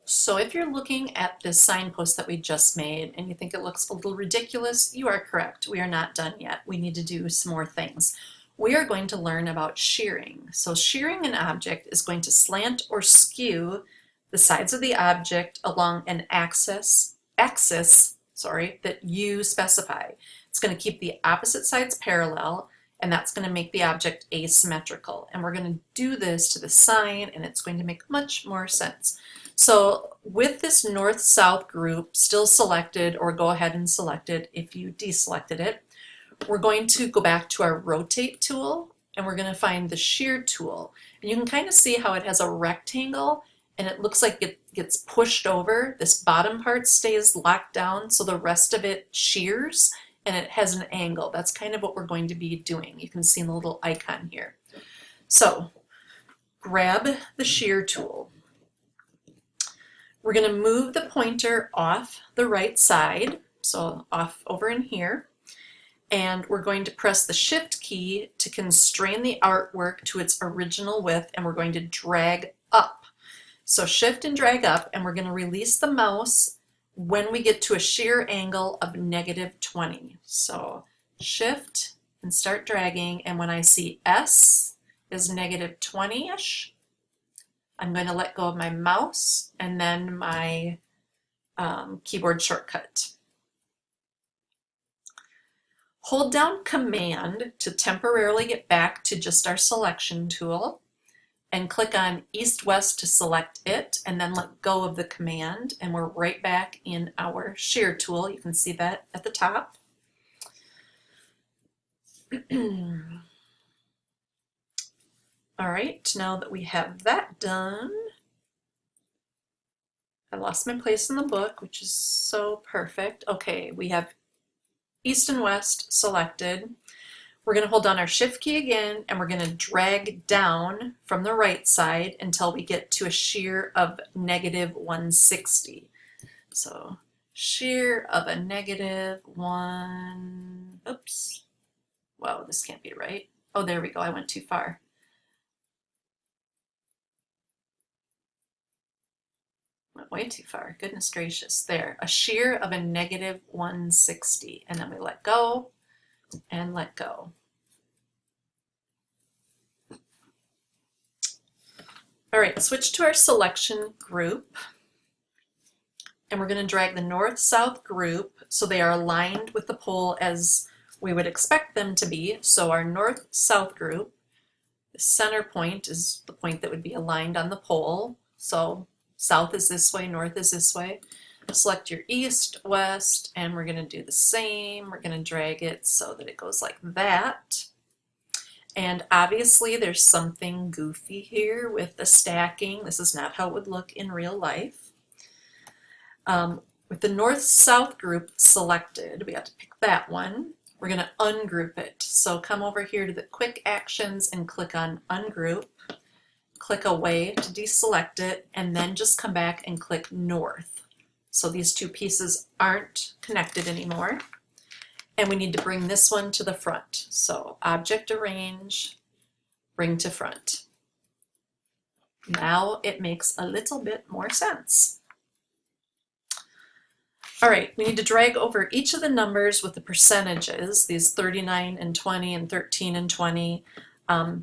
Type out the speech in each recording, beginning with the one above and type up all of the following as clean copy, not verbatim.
So if you're looking at this signpost that we just made and you think it looks a little ridiculous, you are correct. We are not done yet. We need to do some more things. We are going to learn about shearing. So shearing an object is going to slant or skew the sides of the object along an axis that you specify. It's going to keep the opposite sides parallel, and that's going to make the object asymmetrical. And we're going to do this to the sign, and it's going to make much more sense. So with this north-south group still selected, or go ahead and select it if you deselected it, we're going to go back to our rotate tool, and we're going to find the shear tool. And you can kind of see how it has a rectangle, and it looks like it gets pushed over. This bottom part stays locked down, so the rest of it shears, and it has an angle. That's kind of what we're going to be doing. You can see in the little icon here. So grab the shear tool. We're going to move the pointer off the right side, so off over in here, and we're going to press the Shift key to constrain the artwork to its original width, and we're going to drag up. So Shift and drag up, and we're going to release the mouse when we get to a shear angle of -20. So Shift and start dragging, and when I see S is -20-ish, I'm going to let go of my mouse and then my keyboard shortcut. Hold down Command to temporarily get back to just our selection tool, and click on East-West to select it, and then let go of the command, and we're right back in our shear tool. You can see that at the top. All right, now that we have that done, I lost my place in the book, which is so perfect. Okay, we have East and West selected. We're going to hold down our Shift key again, and we're going to drag down from the right side until we get to a shear of -160. So shear of a -1, oops, wow, this can't be right. Oh, there we go, I went too far. Went way too far, goodness gracious. There, a shear of a -160, and then we let go and let go. All right, switch to our selection group, and we're going to drag the north-south group so they are aligned with the pole as we would expect them to be. So our north-south group, the center point is the point that would be aligned on the pole. So south is this way, north is this way. Select your east, west, and we're going to do the same. We're going to drag it so that it goes like that. And obviously there's something goofy here with the stacking. This is not how it would look in real life. With the north-south group selected, we have to pick that one. We're going to ungroup it. So come over here to the quick actions and click on ungroup. Click away to deselect it, and then just come back and click north. So these two pieces aren't connected anymore. And we need to bring this one to the front. So Object Arrange, Bring to Front. Now it makes a little bit more sense. All right, we need to drag over each of the numbers with the percentages, these 39 and 20 and 13 and 20,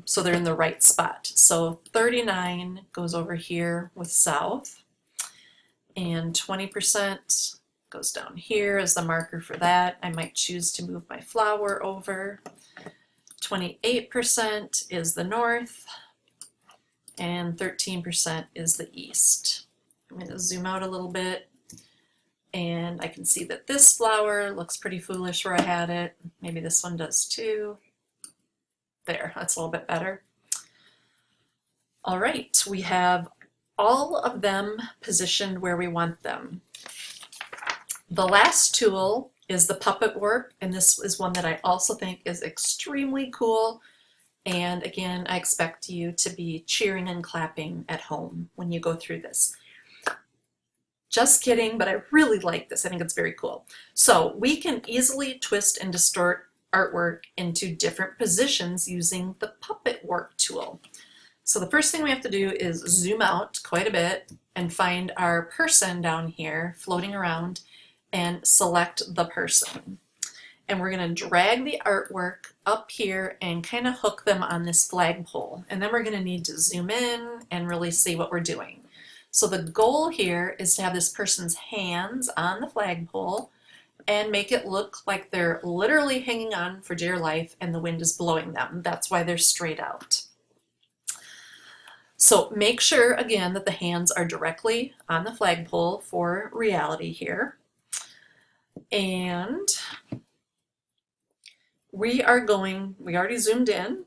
so they're in the right spot. So 39 goes over here with south, and 20% goes down here as the marker for that. I might choose to move my flower over. 28% is the north, and 13% is the east. I'm going to zoom out a little bit, and I can see that this flower looks pretty foolish where I had it. Maybe this one does too. There, that's a little bit better. All right, we have all of them positioned where we want them. The last tool is the puppet warp, and this is one that I also think is extremely cool. And again, I expect you to be cheering and clapping at home when you go through this. Just kidding, but I really like this. I think it's very cool. So we can easily twist and distort artwork into different positions using the puppet warp tool. So the first thing we have to do is zoom out quite a bit and find our person down here floating around and select the person. And we're going to drag the artwork up here and kind of hook them on this flagpole. And then we're going to need to zoom in and really see what we're doing. So the goal here is to have this person's hands on the flagpole and make it look like they're literally hanging on for dear life and the wind is blowing them. That's why they're straight out. So make sure, again, that the hands are directly on the flagpole for reality here. And we already zoomed in.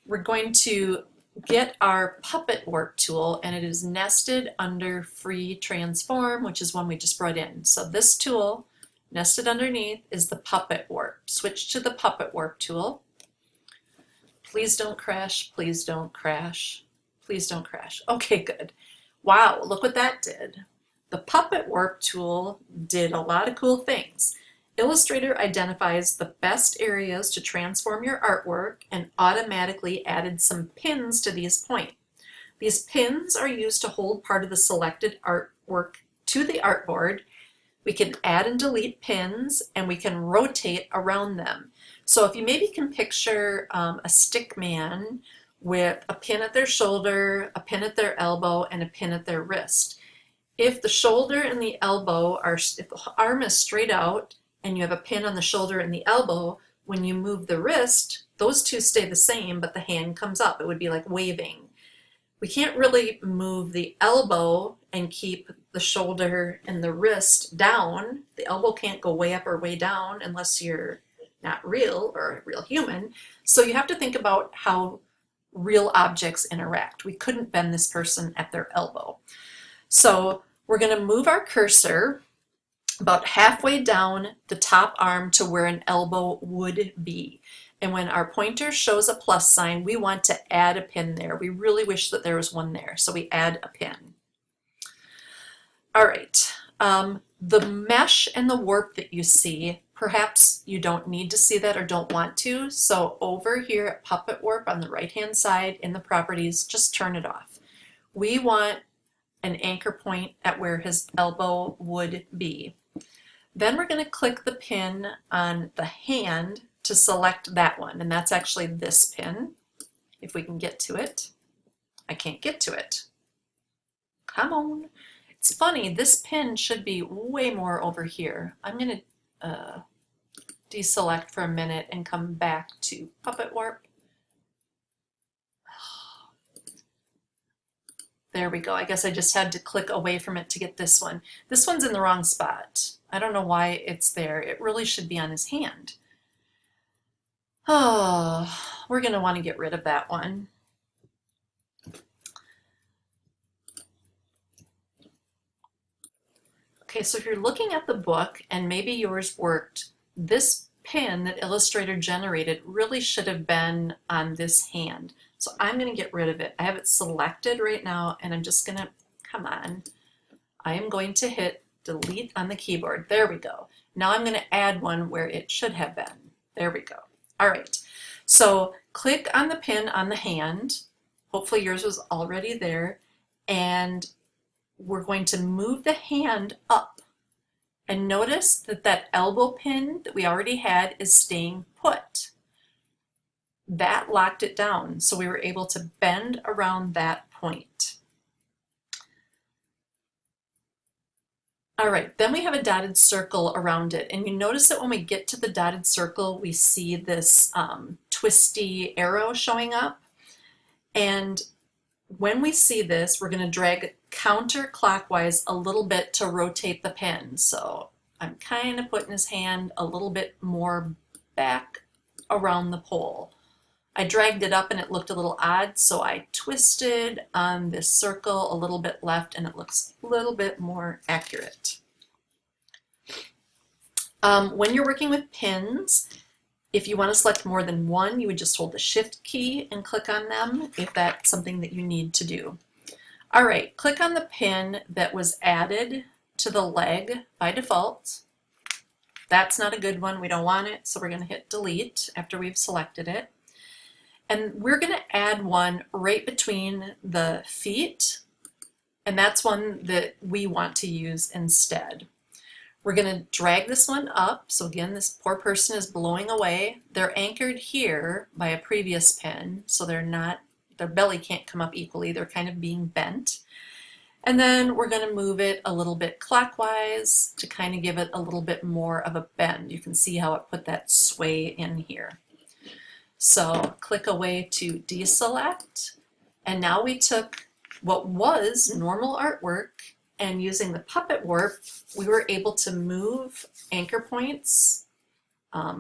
We're going to get our puppet warp tool, and it is nested under free transform, which is one we just brought in. So this tool nested underneath is the puppet warp. Switch to the puppet warp tool. Please don't crash, please don't crash, please don't crash. Okay, good. Wow, look what that did. The puppet warp tool did a lot of cool things. Illustrator identifies the best areas to transform your artwork and automatically added some pins to these points. These pins are used to hold part of the selected artwork to the artboard. We can add and delete pins, and we can rotate around them. So if you maybe can picture a stick man with a pin at their shoulder, a pin at their elbow, and a pin at their wrist. If the shoulder and the elbow if the arm is straight out, and you have a pin on the shoulder and the elbow, when you move the wrist, those two stay the same, but the hand comes up. It would be like waving. We can't really move the elbow and keep the shoulder and the wrist down. The elbow can't go way up or way down unless you're not real or a real human. So you have to think about how real objects interact. We couldn't bend this person at their elbow. So we're going to move our cursor about halfway down the top arm to where an elbow would be. And when our pointer shows a plus sign, we want to add a pin there. We really wish that there was one there, so we add a pin. All right, the mesh and the warp that you see, perhaps you don't need to see that or don't want to, so over here at Puppet Warp on the right-hand side in the properties, just turn it off. We want an anchor point at where his elbow would be. Then we're going to click the pin on the hand to select that one, and that's actually this pin, if we can get to it. I can't get to it. Come on. It's funny, this pin should be way more over here. I'm going to deselect for a minute and come back to Puppet Warp. There we go. I guess I just had to click away from it to get this one. This one's in the wrong spot. I don't know why it's there. It really should be on his hand. Oh, we're going to want to get rid of that one. Okay, so if you're looking at the book and maybe yours worked, this pin that Illustrator generated really should have been on this hand. So I'm going to get rid of it. I have it selected right now, and I'm just going to, come on, I am going to hit delete on the keyboard. There we go. Now I'm going to add one where it should have been. There we go. All right, so click on the pin on the hand. Hopefully yours was already there, and we're going to move the hand up. And notice that that elbow pin that we already had is staying put. That locked it down, so we were able to bend around that point. All right, then we have a dotted circle around it, and you notice that when we get to the dotted circle, we see this twisty arrow showing up. And when we see this, we're going to drag counterclockwise a little bit to rotate the pin. So I'm kind of putting his hand a little bit more back around the pole. I dragged it up and it looked a little odd, so I twisted on this circle a little bit left and it looks a little bit more accurate. When you're working with pins, if you want to select more than one, you would just hold the Shift key and click on them if that's something that you need to do. All right, click on the pin that was added to the leg by default. That's not a good one. We don't want it, so we're going to hit delete after we've selected it. And we're going to add one right between the feet And that's one that we want to use instead. We're going to drag this one up. So again, this poor person is blowing away. They're anchored here by a previous pin, so they're not, their belly can't come up equally. They're kind of being bent. And then we're going to move it a little bit clockwise to kind of give it a little bit more of a bend. You can see how it put that sway in here. So click away to deselect. And now we took what was normal artwork, and using the puppet warp, we were able to move anchor points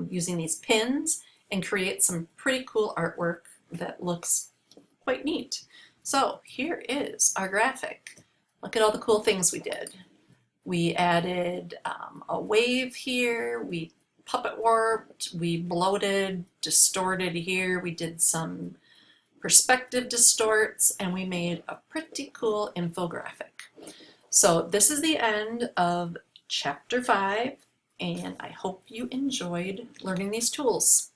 using these pins and create some pretty cool artwork that looks quite neat. So here is our graphic. Look at all the cool things we did. We added a wave here, we puppet warped, we bloated, distorted here, we did some perspective distorts, and we made a pretty cool infographic. So this is the end of chapter 5, and I hope you enjoyed learning these tools.